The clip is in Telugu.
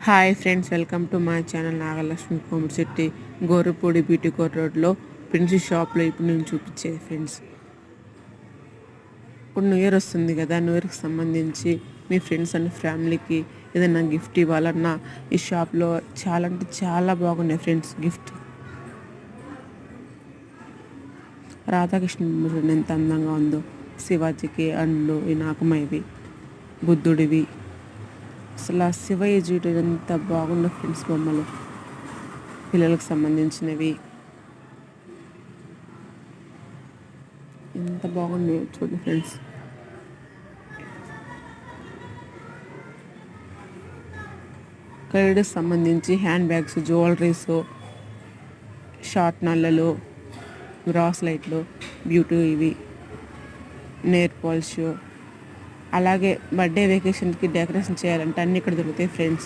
Hi friends, welcome to my channel Nagalakshmi Komatisetti Gorapudi beauty court రోడ్లో ప్రిన్సీ షాప్లో ఇప్పుడు నేను చూపించేది ఫ్రెండ్స్. ఇప్పుడు న్యూ ఇయర్ వస్తుంది కదా, న్యూ ఇయర్కి సంబంధించి మీ ఫ్రెండ్స్ అండ్ ఫ్యామిలీకి ఏదైనా గిఫ్ట్ ఇవ్వాలన్నా ఈ షాప్లో చాలా అంటే చాలా బాగున్నాయి ఫ్రెండ్స్. గిఫ్ట్ రాధాకృష్ణ ఎంత అందంగా ఉందో, శివాజీకి అండ్ వినాయకమైవి, బుద్ధుడివి, అసలు ఆ శివయ్య చూడడం ఎంత బాగుందో ఫ్రెండ్స్. బొమ్మలు పిల్లలకు సంబంధించినవి ఎంత బాగున్నాయో చూడండి ఫ్రెండ్స్. కైడ్కి సంబంధించి హ్యాండ్ బ్యాగ్స్, జ్యువెలరీస్, షార్ట్ నల్లలు, బ్రాస్లైట్లు, బ్యూటీ ఇవి, నెయిల్ పాలిష్, అలాగే బర్త్డే వెకేషన్కి డెకరేషన్ చేయాలంటే అన్నీ ఇక్కడ దొరుకుతాయి ఫ్రెండ్స్.